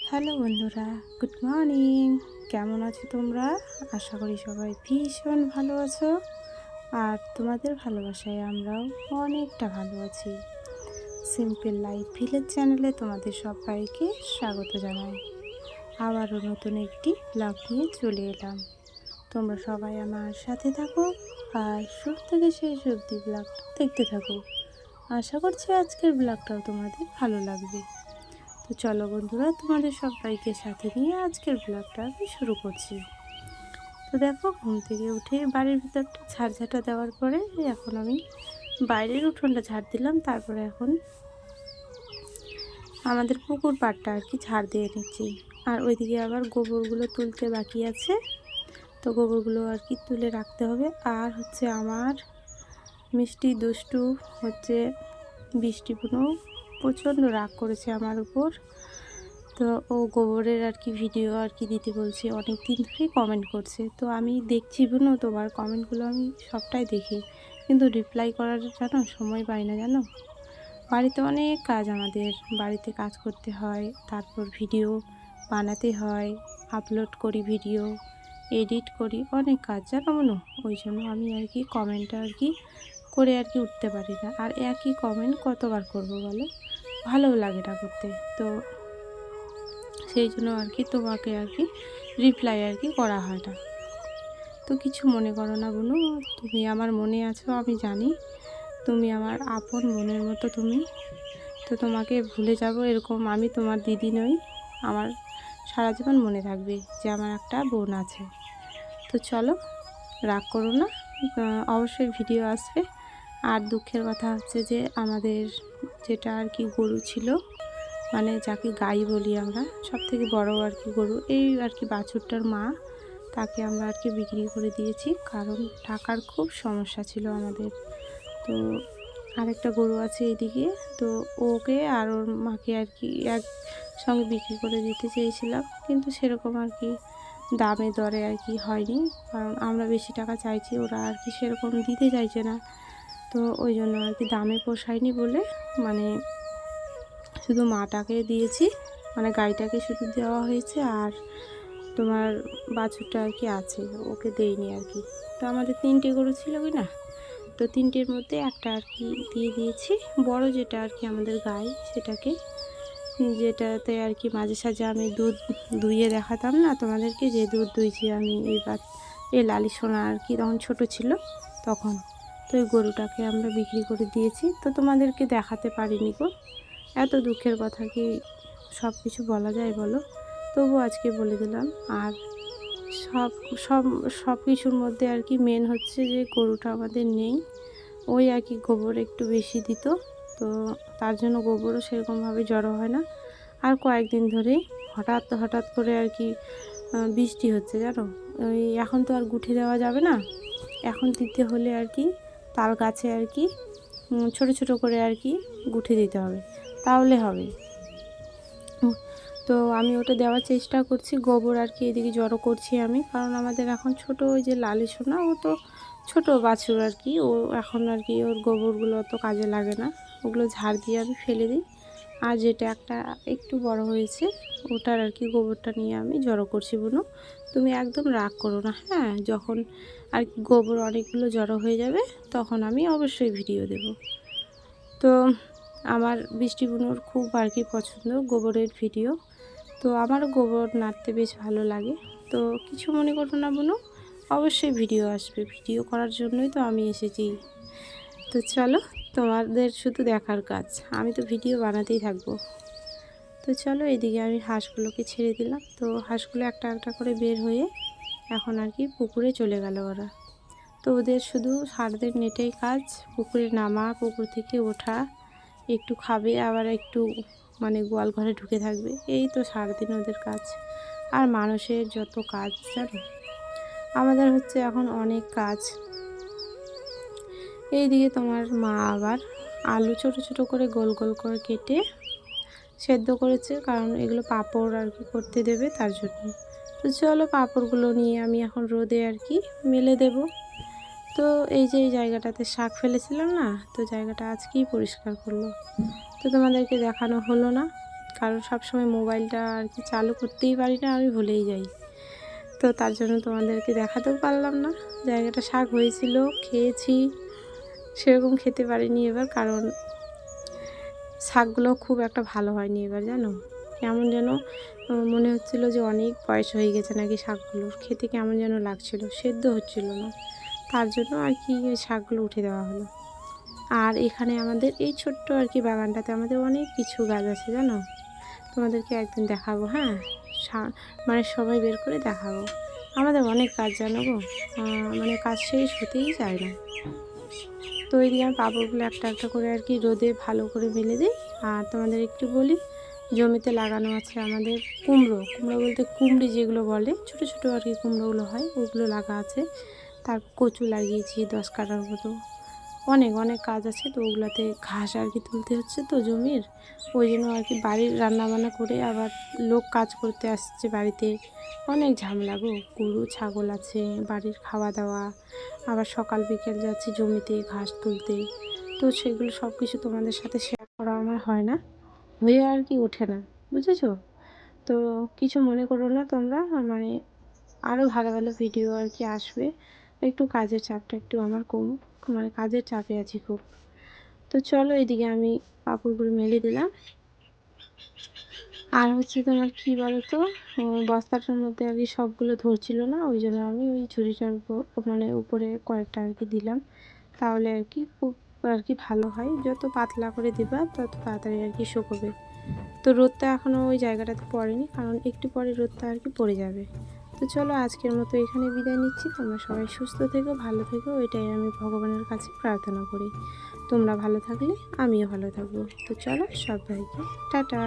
Hello বন্ধুরা, good morning. কেমন আছো তোমরা? আশা করি সবাই ভীষণ ভালো আছো। আর তোমাদের ভালোবাসায় আমরাও অনেকটা ভালো আছি। সিম্পল লাইফ ভিলেজ চ্যানেলে তোমাদের সবাইকে স্বাগত জানাই। আবারও নতুন একটি ব্লগ নিয়ে চলে এলাম। তোমরা সবাই আমার সাথে থাকো আর শুরু থেকে শেষ অবধি ব্লগটা দেখতে থাকো। আশা করছি আজকের ব্লগটাও তোমাদের ভালো লাগবে। তো চলো বন্ধুরা, তোমাদের সবাইকে সাথে নিয়ে আজকের ব্লগটা আমি শুরু করছি। তো দেখো, ঘুম থেকে উঠে বাড়ির ভিতরটা ঝাড়ঝাঁটা দেওয়ার পরে এখন আমি বাইরের উঠোনটা ঝাড় দিলাম। তারপরে এখন আমাদের পুকুর পাড়টা আর কি ঝাড় দিয়ে নিচ্ছি। আর ওইদিকে আবার গোবরগুলো তুলতে বাকি আছে, তো গোবরগুলো আর কি তুলে রাখতে হবে। আর হচ্ছে আমার মিষ্টি দুষ্টু হচ্ছে বৃষ্টি প্রচণ্ড রাগ করেছে আমার উপর। তো ও গোবরের আর কি ভিডিও আর কি দিতে বলছে, অনেক দিন ধরেই কমেন্ট করছে। তো আমি দেখছি বোনো, তোমার কমেন্টগুলো আমি সবটাই দেখি, কিন্তু রিপ্লাই করার জানো সময় পাই না জানো। বাড়িতে অনেক কাজ, আমাদের বাড়িতে কাজ করতে হয়, তারপর ভিডিও বানাতে হয়, আপলোড করি ভিডিও, এডিট করি, অনেক কাজ জানো বোনো। ওই জন্য আমি আর কি কমেন্টটা আর কি করে আর কি উঠতে পারি না। আর একই কমেন্ট কতবার করবো বলো, ভালোও লাগে না করতে। তো সেই জন্য আর কি তোমাকে আর কি রিপ্লাই আর কি করা হয় না। তো কিছু মনে করো না বোনো, তুমি আমার মনে আছো, আমি জানি তুমি আমার আপন মনের মতো তুমি। তো তোমাকে ভুলে যাব এরকম আমি তোমার দিদি নই। আমার সারা জীবন মনে থাকবে যে আমার একটা বোন আছে। তো চলো, রাগ করো না, অবশ্যই ভিডিও আসবে। আর দুঃখের কথা হচ্ছে যে আমাদের যেটা আর কি গরু ছিল, মানে যাকে গাই বলি আমরা, সব থেকে বড় আর কি গরু, এই আর কি বাছুরটার মা, তাকে আমরা আর কি বিক্রি করে দিয়েছি, কারণ টাকার খুব সমস্যা ছিল আমাদের। তো আরেকটা গরু আছে এদিকে, তো ওকে আর ওর মাকে আর কি একসঙ্গে বিক্রি করে দিতে চেয়েছিলাম, কিন্তু সেরকম আর কি দামে দরে আর কি হয়নি, কারণ আমরা বেশি টাকা চাইছি, ওরা আর কি সেরকম দিতে চাইছে না। তো ওই জন্য আর কি দামে পোষায়নি বলে মানে শুধু মাটাকে দিয়েছি, মানে গাইটাকে শুধু দেওয়া হয়েছে। আর তোমার বাছুরটা আর কি আছে, ওকে দেইনি আর কি। তো আমাদের 3টে গরু ছিল কি না, তো 3টের মধ্যে একটা আর কি দিয়ে দিয়েছি, বড় যেটা আর কি আমাদের গাই, সেটাকে, যেটাতে আর কি মাঝে সাঝে আমি দুধ দুইয়ে দেখাতাম না তোমাদেরকে, যে দুধ দুইছি আমি এই লালি সোনা আর কি, তখন ছোট ছিল তখন। তো এই গরুটাকে আমরা বিক্রি করে দিয়েছি, তো তোমাদেরকে দেখাতে পারিনি গো। এত দুঃখের কথা কি সব কিছু বলা যায় বলো, তবু আজকে বলে দিলাম। আর সব সব সব কিছুর মধ্যে আর কি মেন হচ্ছে যে গরুটা আমাদের নেই, ওই আর কি গোবর একটু বেশি দিত, তো তার জন্য গোবরও সেরকমভাবে জড়ো হয় না। আর কয়েকদিন ধরেই হঠাৎ হঠাৎ করে আর কি বৃষ্টি হচ্ছে জানো। ওই এখন তো আর গুঠে দেওয়া যাবে না, এখন দিতে হলে আর কি তাল গাছে আর কি ছোট ছোট করে আর কি গুঠে দিতে হবে, তাহলে হবে। তো আমি ওটা দেওয়ার চেষ্টা করছি, গোবর আর কি এদিকে জড়ো করছি আমি, কারণ আমাদের এখন ছোট ওই যে লালি সোনা, ও তো ছোট বাছুর আর কি, ও এখন আর কি ওর গোবরগুলো অত কাজে লাগে না, ওগুলো ঝাড় দিয়ে আমি ফেলে দিই। আর যেটা একটা একটু বড় হয়েছে, ওটার আর কি গোবরটা নিয়ে আমি জড়ো করছি বোনো। তুমি একদম রাগ করো না, হ্যাঁ, যখন আর কি গোবর অনেকগুলো জড়ো হয়ে যাবে তখন আমি অবশ্যই ভিডিও দেব। তো আমার বৃষ্টি বোনোর খুব আর কি পছন্দ গোবরের ভিডিও, তো আমারও গোবর নাড়তে বেশ ভালো লাগে। তো কিছু মনে করো না বোনো, অবশ্যই ভিডিও আসবে, ভিডিও করার জন্যই তো আমি এসেছি। তো চলো, তোমাদের শুধু দেখার কাজ, আমি তো ভিডিও বানাতেই থাকবো। তো চলো, এদিকে আমি হাঁসগুলোকে ছেড়ে দিলাম, তো হাঁসগুলো একটা একটা করে বের হয়ে এখন আর কি পুকুরে চলে গেল ওরা। তো ওদের শুধু সারাদিন নেটেই কাজ, পুকুরে নামা, পুকুর থেকে ওঠা, একটু খাবে আবার একটু মানে গোয়াল ঘরে ঢুকে থাকবে, এই তো সারাদিন ওদের কাজ। আর মানুষের যত কাজ জানো, আমাদের হচ্ছে এখন অনেক কাজ। এইদিকে তোমার মা আবার আলু ছোট ছোট করে গোল গোল করে কেটে সেদ্ধ করেছে, কারণ এগুলো পাঁপড় আর কি করতে দেবে তার জন্য। তো চলো, পাঁপড়গুলো নিয়ে আমি এখন রোদে আর কি মেলে দেব। তো এই যে এই জায়গাটাতে শাক ফেলেছিলাম না, তো জায়গাটা আজকেই পরিষ্কার করলো। তো তো তোমাদেরকে দেখানো হলো না, কারণ সবসময় মোবাইলটা আর কি চালু করতেই পারি না, আমি ভুলেই যাই। তো তার জন্য তোমাদেরকে দেখাতেও পারলাম না। জায়গাটা শাক হয়েছিল, খেয়েছি, সেরকম খেতে পারিনি এবার, কারণ শাকগুলো খুব একটা ভালো হয়নি এবার, জানো। কেমন যেন মনে হচ্ছিলো যে অনেক বয়স হয়ে গেছে নাকি শাকগুলোর, খেতে কেমন যেন লাগছিল, সেদ্ধ হচ্ছিল না। তার জন্য আর কি ওই শাকগুলো উঠে দেওয়া হলো। আর এখানে আমাদের এই ছোট্ট আর কি বাগানটাতে আমাদের অনেক কিছু গাছ আছে, জানো। তোমাদেরকে একদিন দেখাবো, হ্যাঁ, মানে সবাই বের করে দেখাবো। আমাদের অনেক কাজ, জানো গো, মানে কাজ শেষ হতেই চায় না। তো ওইদিকে আমি পাঁপড়গুলো একটা একটা করে আর কি রোদে ভালো করে মেলে দিই। আর তোমাদের একটু বলি, জমিতে লাগানো আছে আমাদের কুমড়ো বলতে কুমড়ি যেগুলো বলে, ছোট ছোট আর কি কুমড়োগুলো হয়, ওগুলো লাগা আছে। তার কচু লাগিয়েছি 10 কাঠার মতো। অনেক অনেক কাজ আছে, তো ওগুলোতে ঘাস আর কি তুলতে হচ্ছে তো জমির, ওই জন্য আর কি বাড়ির রান্নাবান্না করে আবার লোক কাজ করতে আসছে বাড়িতে, অনেক ঝামেলা গো। গরু ছাগল আছে, বাড়ির খাওয়া দাওয়া, আবার সকাল বিকেল যাচ্ছি জমিতে ঘাস তুলতে। তো সেগুলো সব কিছু তোমাদের সাথে শেয়ার করা আমার হয় না, হয়ে আর কি ওঠে না, বুঝেছো। তো কিছু মনে করো না তোমরা, মানে আরও ভালো ভালো ভিডিও আর কি আসবে। একটু কাজের চাপটা একটু আমার কমুক, মানে কাজের চাপে আছি খুব। তো চলো, এদিকে আমি পাঁপড়গুলো মেলে দিলাম। আর হচ্ছে তোমার কী বলো তো, বস্তাটার মধ্যে আর কি সবগুলো ধরছিল না, ওই জন্য আমি ওই ঝুড়িটার উপর মানে উপরে কয়েকটা আর কি দিলাম, তাহলে আর কি খুব আর কি ভালো হয়। যত পাতলা করে দিবা তত তাড়াতাড়ি আর কি শুকোবে। তো রোদটা এখনও ওই জায়গাটাতে পড়েনি, কারণ একটু পরে রোদটা আর কি পড়ে যাবে। তো চলো, আজকের মতো এখানে বিদায় নিচ্ছি। তোমরা সবাই সুস্থ থেকো, ভালো থেকো, এটাই আমি ভগবানের কাছে প্রার্থনা করি। তোমরা ভালো থাকলে আমিও ভালো থাকবো। তো চলো সবাইকে টাটা।